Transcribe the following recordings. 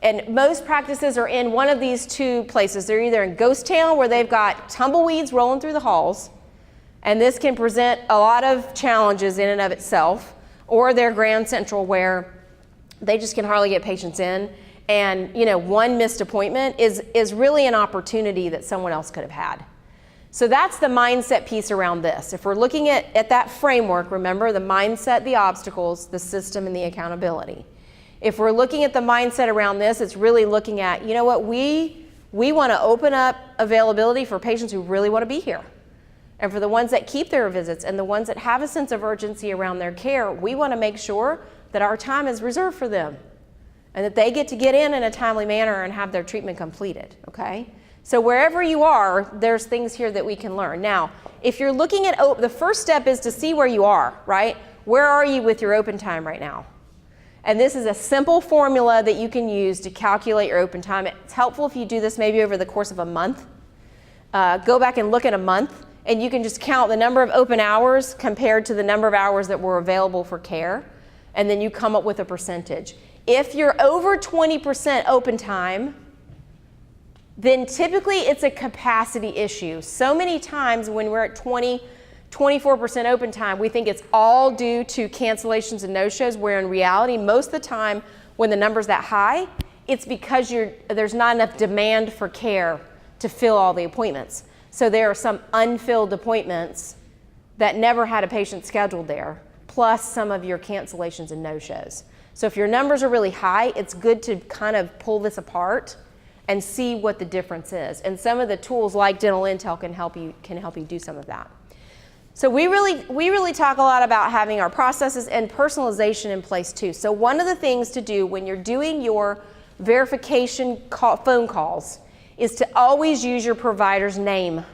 And most practices are in one of these two places. They're either in ghost town, where they've got tumbleweeds rolling through the halls, and this can present a lot of challenges in and of itself, or they're Grand Central, where they just can hardly get patients in, and one missed appointment is really an opportunity that someone else could have had. So that's the mindset piece around this. If we're looking at that framework, remember the mindset, the obstacles, the system, and the accountability. If we're looking at the mindset around this, it's really looking at, what, we want to open up availability for patients who really want to be here. And for the ones that keep their visits and the ones that have a sense of urgency around their care, we want to make sure that our time is reserved for them and that they get to get in a timely manner and have their treatment completed, okay? So wherever you are, there's things here that we can learn. Now, if you're looking at, the first step is to see where you are, right? Where are you with your open time right now? And this is a simple formula that you can use to calculate your open time. It's helpful if you do this maybe over the course of a month. Go back and look at a month, and you can just count the number of open hours compared to the number of hours that were available for care, and then you come up with a percentage. If you're over 20% open time, then typically it's a capacity issue. So many times when we're at 24% open time, we think it's all due to cancellations and no-shows, where in reality, most of the time when the number's that high, it's because there's not enough demand for care to fill all the appointments. So there are some unfilled appointments that never had a patient scheduled there, plus some of your cancellations and no-shows. So if your numbers are really high, it's good to kind of pull this apart and see what the difference is. And some of the tools like Dental Intel can help you do some of that. So we really talk a lot about having our processes and personalization in place too. So one of the things to do when you're doing your verification phone calls is to always use your provider's name.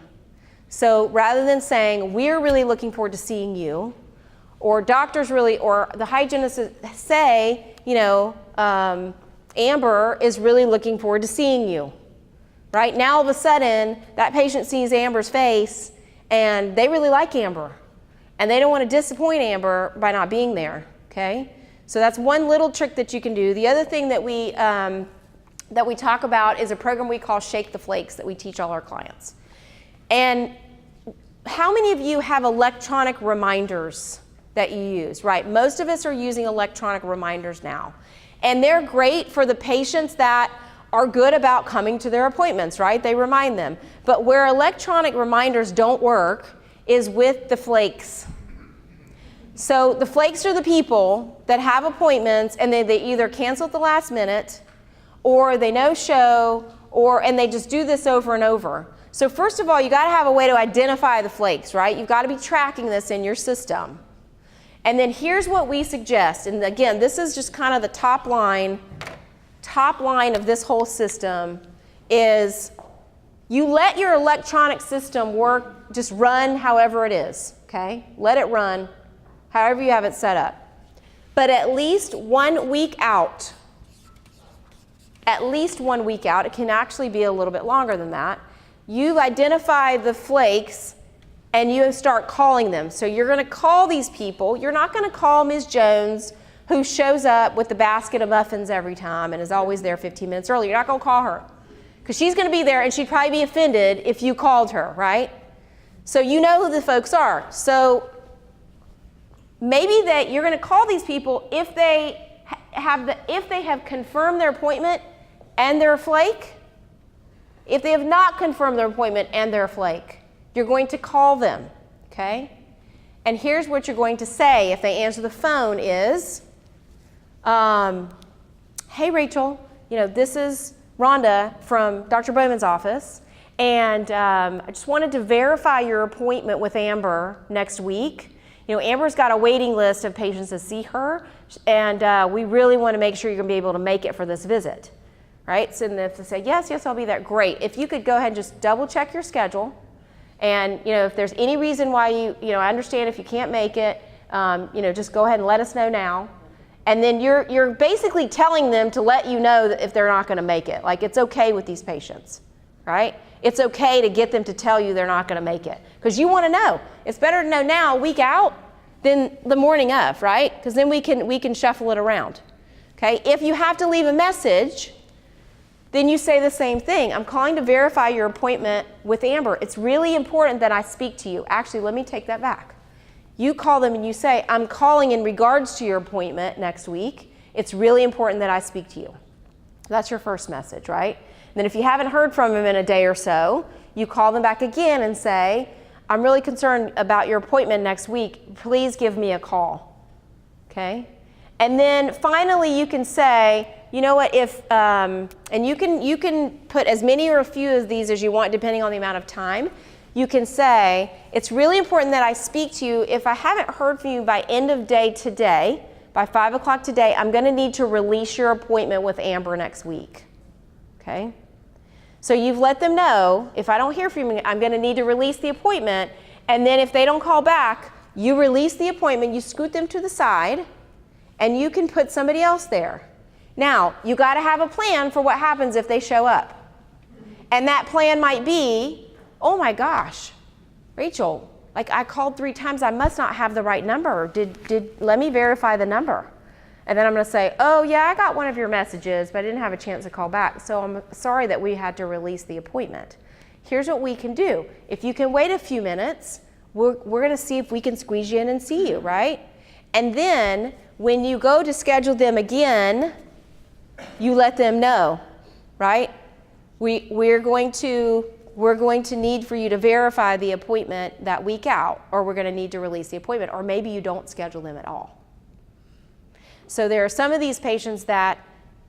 So rather than saying, we're really looking forward to seeing you, or doctors really, or the hygienist say, Amber is really looking forward to seeing you. Right? Now all of a sudden, that patient sees Amber's face, and they really like Amber, and they don't want to disappoint Amber by not being there, okay? So that's one little trick that you can do. The other thing that we talk about is a program we call Shake the Flakes that we teach all our clients. And how many of you have electronic reminders that you use, right? Most of us are using electronic reminders now. And they're great for the patients that are good about coming to their appointments, right? They remind them. But where electronic reminders don't work is with the flakes. So the flakes are the people that have appointments and they either cancel at the last minute, or they no-show, and they just do this over and over. So first of all, you gotta have a way to identify the flakes, right? You've gotta be tracking this in your system. And then here's what we suggest, and again, this is just kind of the top line of this whole system, is you let your electronic system work, just run however it is, okay? Let it run however you have it set up. But at least 1 week out, it can actually be a little bit longer than that, you've identified the flakes and you start calling them. So you're gonna call these people. You're not gonna call Ms. Jones, who shows up with the basket of muffins every time and is always there 15 minutes early. You're not gonna call her, because she's gonna be there and she'd probably be offended if you called her, right? So you know who the folks are. So maybe that you're gonna call these people if they have confirmed their appointment and they're a flake. If they have not confirmed their appointment and they're a flake, you're going to call them, okay? And here's what you're going to say if they answer the phone is, hey Rachel, this is Rhonda from Dr. Bowman's office, and I just wanted to verify your appointment with Amber next week. Amber's got a waiting list of patients to see her, and we really want to make sure you're going to be able to make it for this visit, right? So if they say, yes, I'll be there, great. If you could go ahead and just double check your schedule, and if there's any reason why I understand if you can't make it, just go ahead and let us know now. And then you're basically telling them to let you know that if they're not going to make it. Like, it's okay with these patients, right? It's okay to get them to tell you they're not going to make it, because you want to know. It's better to know now, a week out, than the morning of, right? Because then we can shuffle it around. Okay? If you have to leave a message, Then you say the same thing. I'm calling to verify your appointment with Amber. It's really important that I speak to you. Actually, let me take that back. You call them and you say, I'm calling in regards to your appointment next week. It's really important that I speak to you. That's your first message, right? And then if you haven't heard from them in a day or so, you call them back again and say, I'm really concerned about your appointment next week. Please give me a call, okay? And then finally you can say, you know what, and you can put as many or a few of these as you want depending on the amount of time. You can say, it's really important that I speak to you. If I haven't heard from you by end of day today, by 5 o'clock today, I'm going to need to release your appointment with Amber next week, okay? So you've let them know, if I don't hear from you, I'm going to need to release the appointment, and then if they don't call back, you release the appointment, you scoot them to the side, and you can put somebody else there. Now, you got to have a plan for what happens if they show up. And that plan might be, oh my gosh, Rachel, like I called 3 times, I must not have the right number. Let me verify the number. And then I'm going to say, oh yeah, I got one of your messages, but I didn't have a chance to call back. So I'm sorry that we had to release the appointment. Here's what we can do. If you can wait a few minutes, we're going to see if we can squeeze you in and see you, right? And then when you go to schedule them again, you let them know, right? We're going to need for you to verify the appointment that week out, or we're going to need to release the appointment, or maybe you don't schedule them at all. So there are some of these patients that,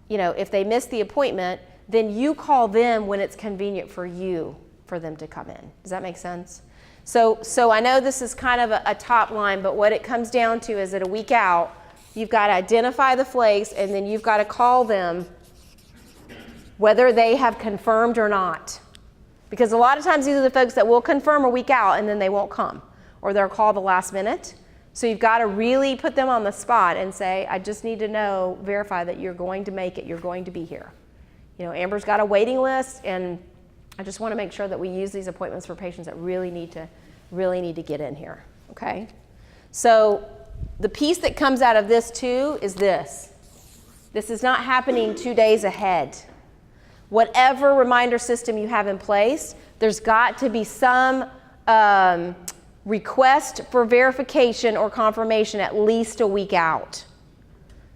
you know, if they miss the appointment, then you call them when it's convenient for you for them to come in. Does that make sense? So I know this is kind of a top line, but what it comes down to is that a week out, you've got to identify the flakes, and then you've got to call them whether they have confirmed or not. Because a lot of times these are the folks that will confirm a week out and then they won't come, or they'll call the last minute. So you've got to really put them on the spot and say, I just need to know, verify that you're going to make it, you're going to be here. You know, Amber's got a waiting list, and I just want to make sure that we use these appointments for patients that really need to get in here, okay? So the piece that comes out of this too is this. This is not happening 2 days ahead. Whatever reminder system you have in place, there's got to be some request for verification or confirmation at least a week out.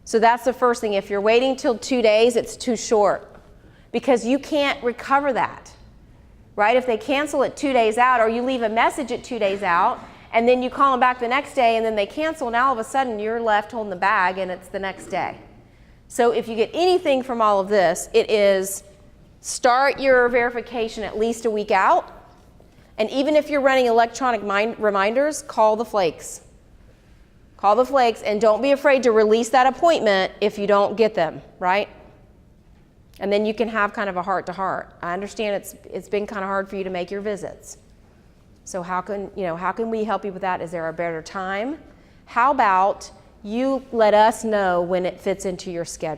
So that's the first thing. If you're waiting till 2 days, it's too short because you can't recover that, right? If they cancel it 2 days out, or you leave a message at 2 days out, and then you call them back the next day and then they cancel, now all of a sudden you're left holding the bag and it's the next day. So if you get anything from all of this, it is start your verification at least a week out. And even if you're running electronic reminders, call the flakes. Call the flakes, and don't be afraid to release that appointment if you don't get them, right? And then you can have kind of a heart-to-heart. I understand it's been kind of hard for you to make your visits. So how can we help you with that? Is there a better time? How about you let us know when it fits into your schedule?